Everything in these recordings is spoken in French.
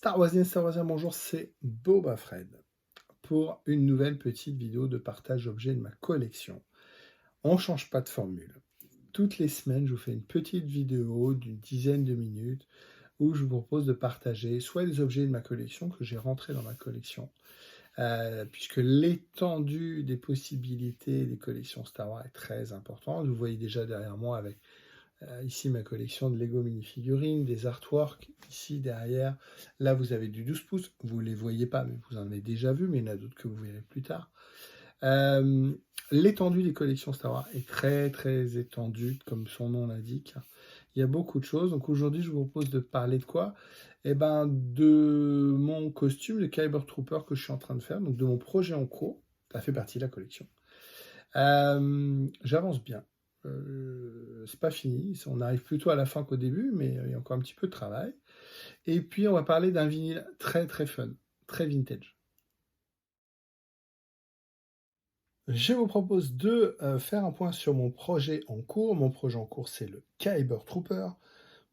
Star Wars, bonjour, c'est Boba Fred pour une nouvelle petite vidéo de partage objet de ma collection. On ne change pas de formule. Toutes les semaines, je vous fais une petite vidéo d'une dizaine de minutes où je vous propose de partager soit les objets de ma collection que j'ai rentrés dans ma collection, puisque l'étendue des possibilités des collections Star Wars est très importante. Vous voyez déjà derrière moi avec ici ma collection de Lego mini-figurines, des artworks, ici derrière, là vous avez du 12 pouces, vous ne les voyez pas, mais vous en avez déjà vu, mais il y en a d'autres que vous verrez plus tard. L'étendue des collections Star Wars est très très étendue, comme son nom l'indique. Il y a beaucoup de choses, donc aujourd'hui je vous propose de parler de quoi? Eh ben, de mon costume de Kyber Trooper que je suis en train de faire, donc de mon projet en cours, ça fait partie de la collection. J'avance bien. C'est pas fini, on arrive plutôt à la fin qu'au début, mais il y a encore un petit peu de travail. Et puis on va parler d'un vinyle très très fun, très vintage. Je vous propose de faire un point sur mon projet en cours. Mon projet en cours, c'est le Kyber Trooper.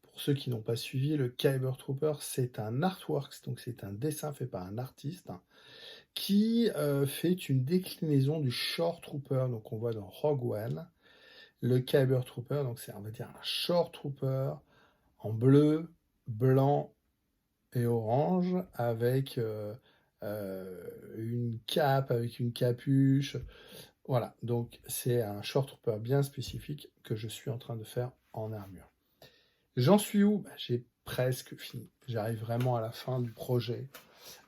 Pour ceux qui n'ont pas suivi, le Kyber Trooper, c'est un artwork, donc c'est un dessin fait par un artiste qui fait une déclinaison du Shore Trooper, donc on voit dans Rogue One. Le Kyber Trooper, donc c'est on va dire un Shore Trooper en bleu, blanc et orange avec une cape, avec une capuche. Voilà, donc c'est un Shore Trooper bien spécifique que je suis en train de faire en armure. J'en suis où? J'ai presque fini. J'arrive vraiment à la fin du projet.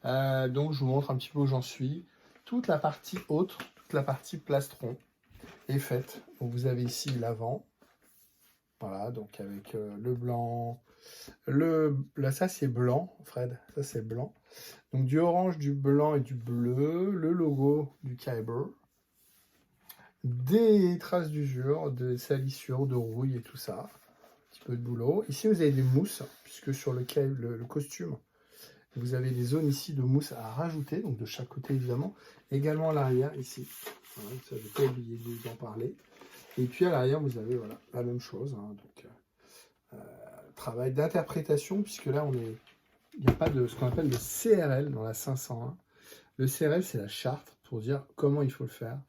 Donc je vous montre un petit peu où j'en suis. Toute la partie haute, toute la partie plastron est faite. Donc vous avez ici l'avant. Voilà, donc avec le blanc. Là, ça c'est blanc, Fred. Ça c'est blanc. Donc du orange, du blanc et du bleu. Le logo du Kyber. Des traces d'usure, de salissure, de rouille et tout ça. Un petit peu de boulot. Ici, vous avez des mousses, puisque sur le costume, vous avez des zones ici de mousse à rajouter, donc de chaque côté évidemment. Également à l'arrière, ici. Voilà, ça, je n'ai pas oublié de vous en parler. Et puis à l'arrière, vous avez voilà, la même chose. Donc, travail d'interprétation, puisque là, il n'y a pas de ce qu'on appelle le CRL dans la 501. Le CRL, c'est la charte pour dire comment il faut le faire,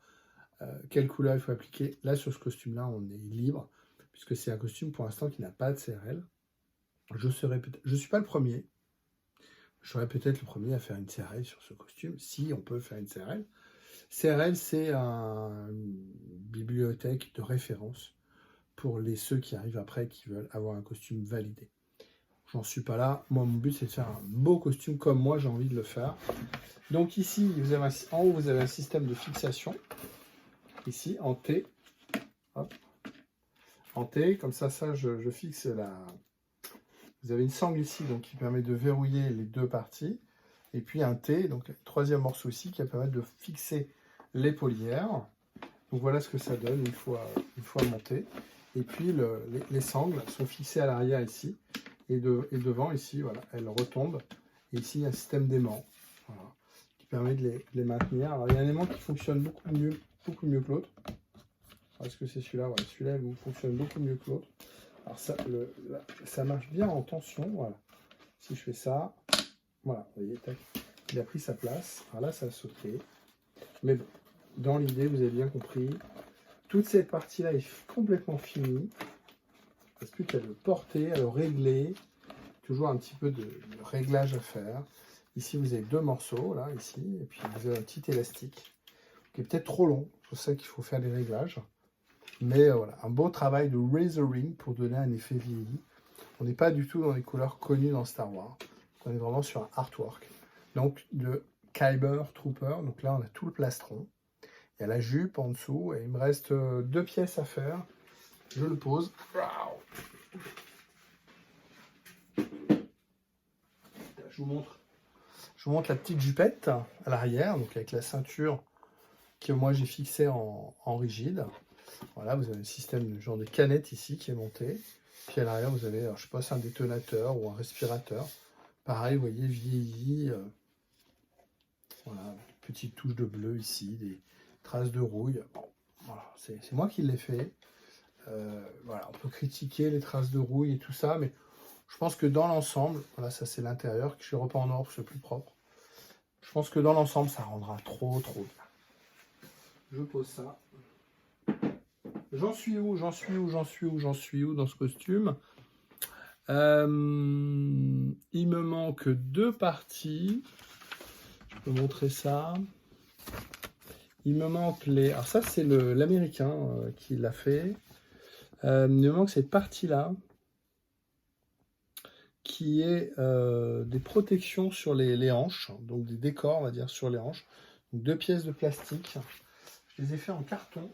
quelle couleur il faut appliquer. Là, sur ce costume-là, on est libre, puisque c'est un costume pour l'instant qui n'a pas de CRL. Je ne suis pas le premier. Je serai peut-être le premier à faire une CRL sur ce costume, si on peut faire une CRL. CRL, c'est une bibliothèque de référence pour ceux qui arrivent après, qui veulent avoir un costume validé. J'en suis pas là. Moi, mon but, c'est de faire un beau costume comme moi, j'ai envie de le faire. Donc ici, en haut, vous avez un système de fixation. Ici, en T. Hop. En T, comme ça, je fixe la... Vous avez une sangle ici donc, qui permet de verrouiller les deux parties. Et puis un T, donc troisième morceau ici, qui va permettre de fixer l'épaullière. Donc voilà ce que ça donne une fois monté. Et puis les sangles sont fixées à l'arrière ici. Et devant ici, voilà, elles retombent. Et ici, il y a un système d'aimant voilà, qui permet de les maintenir. Alors il y a un aimant qui fonctionne beaucoup mieux que l'autre. Est-ce que c'est celui-là? Voilà, celui-là il fonctionne beaucoup mieux que l'autre. Alors ça marche bien en tension, voilà. Si je fais ça, voilà, vous voyez, tac, il a pris sa place. Alors là, ça a sauté. Mais bon, dans l'idée, vous avez bien compris. Toute cette partie-là est complètement finie. Il ne reste plus qu'à le porter, à le régler. Toujours un petit peu de réglage à faire. Ici, vous avez deux morceaux, là, ici. Et puis, vous avez un petit élastique qui est peut-être trop long. C'est pour ça qu'il faut faire des réglages. Mais voilà, un beau travail de razoring pour donner un effet vieilli. On n'est pas du tout dans les couleurs connues dans Star Wars. On est vraiment sur un artwork. Donc, de Kyber Trooper. Donc là, on a tout le plastron. Il y a la jupe en dessous. Et il me reste deux pièces à faire. Je le pose. Je vous montre la petite jupette à l'arrière. Donc, avec la ceinture que moi, j'ai fixée en rigide. Voilà, vous avez un système de genre de canette ici qui est monté. Puis à l'arrière, vous avez, alors, je sais pas, c'est un détonateur ou un respirateur. Pareil, vous voyez, vieilli. Voilà, petite touche de bleu ici, des traces de rouille. Bon, voilà, c'est moi qui l'ai fait. Voilà, on peut critiquer les traces de rouille et tout ça, mais Je pense que dans l'ensemble, voilà, ça c'est l'intérieur, que je repeins en or, c'est plus propre. Je pense que dans l'ensemble, ça rendra trop bien. Je pose ça. J'en suis où dans ce costume? Il me manque 2 parties. Je peux montrer ça. Il me manque les... Alors ça, c'est l'américain qui l'a fait. Il me manque cette partie-là, qui est des protections sur les hanches, donc des décors, on va dire, sur les hanches. Donc 2 pièces de plastique. Je les ai fait en carton.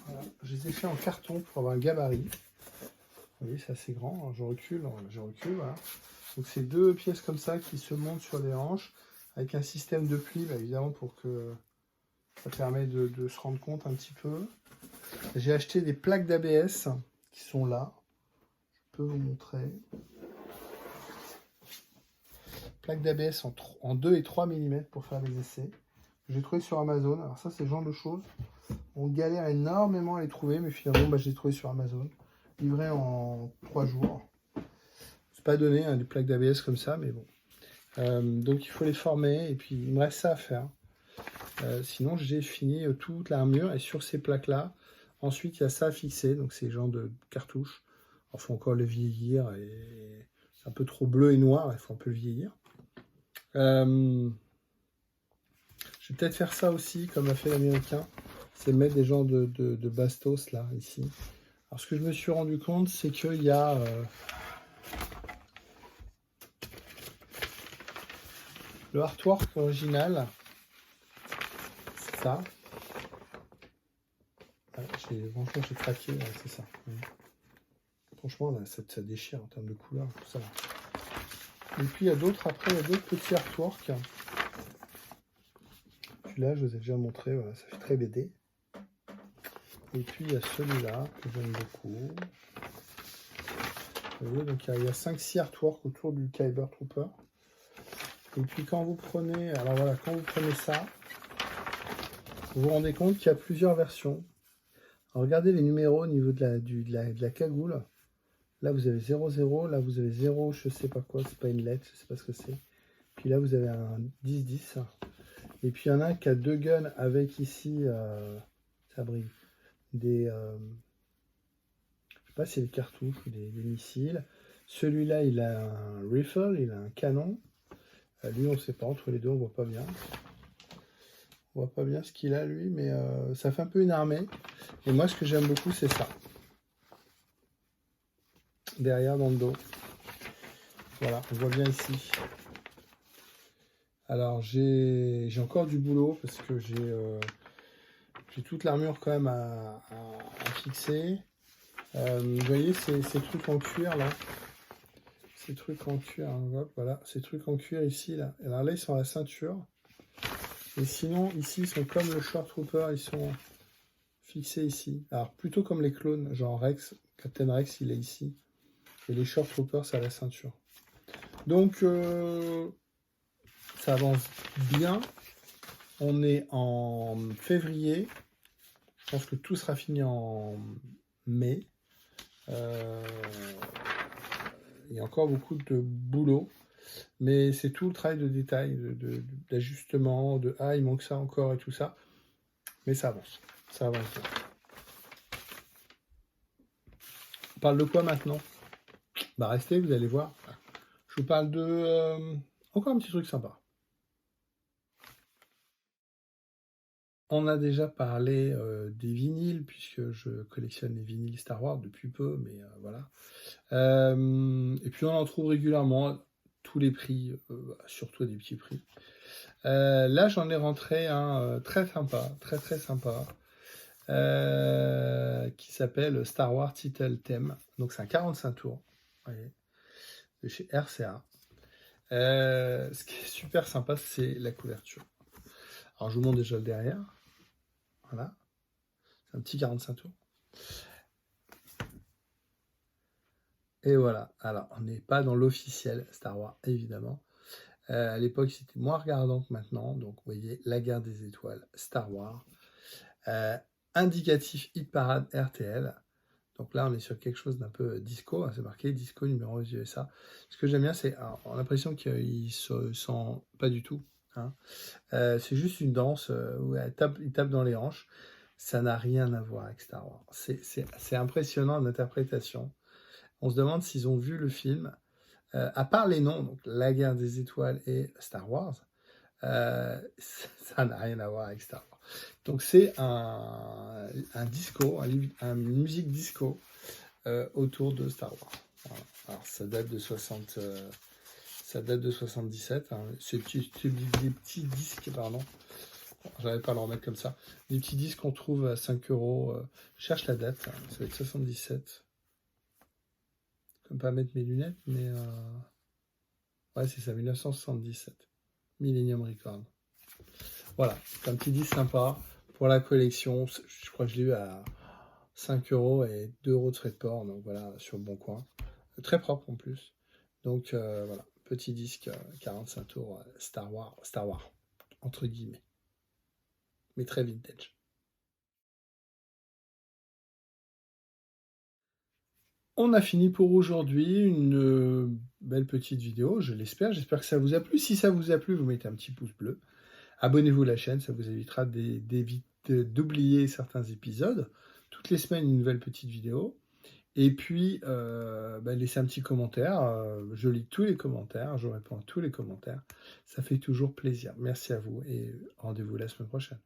Voilà. Je les ai fait en carton pour avoir un gabarit. Vous voyez, c'est assez grand. Je recule, voilà. Donc c'est 2 pièces comme ça qui se montent sur les hanches, avec un système de pli, bah, évidemment, pour que ça permet de se rendre compte un petit peu. J'ai acheté des plaques d'ABS qui sont là. Je peux vous montrer. Plaques d'ABS en 2 et 3 mm pour faire les essais. J'ai trouvé sur Amazon. Alors ça, c'est le genre de choses. On galère énormément à les trouver, mais finalement, je les ai trouvés sur Amazon. Livré en 3 jours. C'est pas donné, hein, des plaques d'ABS comme ça, mais bon. Donc il faut les former, et puis il me reste ça à faire. Sinon, j'ai fini toute l'armure, et sur ces plaques-là, ensuite, il y a ça à fixer, donc c'est genre de cartouches. Il faut encore le vieillir, et c'est un peu trop bleu et noir, il faut un peu le vieillir. Je vais peut-être faire ça aussi, comme a fait l'américain, c'est mettre des genres de bastos, là, ici. Alors, ce que je me suis rendu compte, c'est qu'il y a... le artwork original, c'est ça. Franchement, j'ai craqué, c'est ça. Franchement, là, ça déchire en termes de couleur, tout ça. Et puis, il y a d'autres, après, il y a d'autres petits artworks. Celui-là, je vous ai déjà montré, voilà, ça fait très BD. Et puis, il y a celui-là, que j'aime beaucoup. Vous voyez, donc il y a 5-6 artworks autour du Kyber Trooper. Et puis, quand vous prenez, alors voilà, quand vous prenez ça, vous vous rendez compte qu'il y a plusieurs versions. Alors, regardez les numéros au niveau de la cagoule. Là, vous avez 00, là, vous avez 0, je sais pas quoi, c'est pas une lettre, je sais pas ce que c'est. Puis là, vous avez un 10-10. Et puis, il y en a un qui a 2 guns avec ici, ça brille, des... je sais pas si c'est des cartouches ou des missiles. Celui-là, il a un rifle, il a un canon. Lui, on ne sait pas, entre les deux, on voit pas bien. On voit pas bien ce qu'il a, lui, mais ça fait un peu une armée. Et moi, ce que j'aime beaucoup, c'est ça. Derrière, dans le dos. Voilà, on voit bien ici. Alors, j'ai encore du boulot, parce que j'ai toute l'armure quand même à fixer. Vous voyez ces trucs en cuir, là. Ces trucs en cuir, hein, hop, voilà. Ces trucs en cuir ici, là. Alors là, ils sont à la ceinture. Et sinon, ici, ils sont comme le Short Trooper, ils sont fixés ici. Alors, plutôt comme les clones, genre Rex, Captain Rex, il est ici. Et les Short Troopers, c'est à la ceinture. Donc, ça avance bien. On est en février. Je pense que tout sera fini en mai. Il y a encore beaucoup de boulot. Mais c'est tout le travail de détail, d'ajustement, de ah, il manque ça encore et tout ça. Mais ça avance. Ça avance bien. On parle de quoi maintenant? Bah restez, vous allez voir. Je vous parle de... encore un petit truc sympa. On a déjà parlé des vinyles, puisque je collectionne les vinyles Star Wars depuis peu, mais voilà. Et puis on en trouve régulièrement, tous les prix, surtout des petits prix. Là, j'en ai rentré un très sympa, très sympa, qui s'appelle Star Wars Title Theme. Donc c'est un 45 tours, voyez, de chez RCA. Ce qui est super sympa, c'est la couverture. Alors je vous montre déjà le derrière. Voilà, c'est un petit 45 tours. Et voilà, alors on n'est pas dans l'officiel Star Wars, évidemment. À l'époque, c'était moins regardant que maintenant. Donc, vous voyez, la guerre des étoiles, Star Wars. Indicatif Hit Parade RTL. Donc là, on est sur quelque chose d'un peu disco, hein, c'est marqué disco numéro 1 aux USA. Ce que j'aime bien, c'est, alors, on a l'impression qu'il se sent pas du tout, hein. C'est juste une danse où il tape dans les hanches. Ça n'a rien à voir avec Star Wars. C'est impressionnant l'interprétation. On se demande s'ils ont vu le film, à part les noms, donc La Guerre des Étoiles et Star Wars, ça n'a rien à voir avec Star Wars. Donc c'est un disco, une musique disco autour de Star Wars. Voilà. Alors ça date de 77. Hein. Des petits disques, pardon. J'arrive pas à le remettre comme ça. Des petits disques qu'on trouve à 5 €. Je cherche la date. Hein. Ça va être 77. Je ne peux pas mettre mes lunettes, mais ouais, c'est ça, 1977. Millennium Record. Voilà, c'est un petit disque sympa pour la collection. Je crois que je l'ai eu à 5 € et 2 € de frais de port. Donc voilà, sur le bon coin. Très propre en plus. Donc voilà, petit disque, 45 tours, Star Wars, entre guillemets. Mais très vintage. On a fini pour aujourd'hui, une belle petite vidéo, je l'espère. J'espère que ça vous a plu. Si ça vous a plu, vous mettez un petit pouce bleu. Abonnez-vous à la chaîne, ça vous évitera d'oublier certains épisodes. Toutes les semaines, une nouvelle petite vidéo. Et puis, laissez un petit commentaire. Je lis tous les commentaires, je réponds à tous les commentaires. Ça fait toujours plaisir. Merci à vous et rendez-vous la semaine prochaine.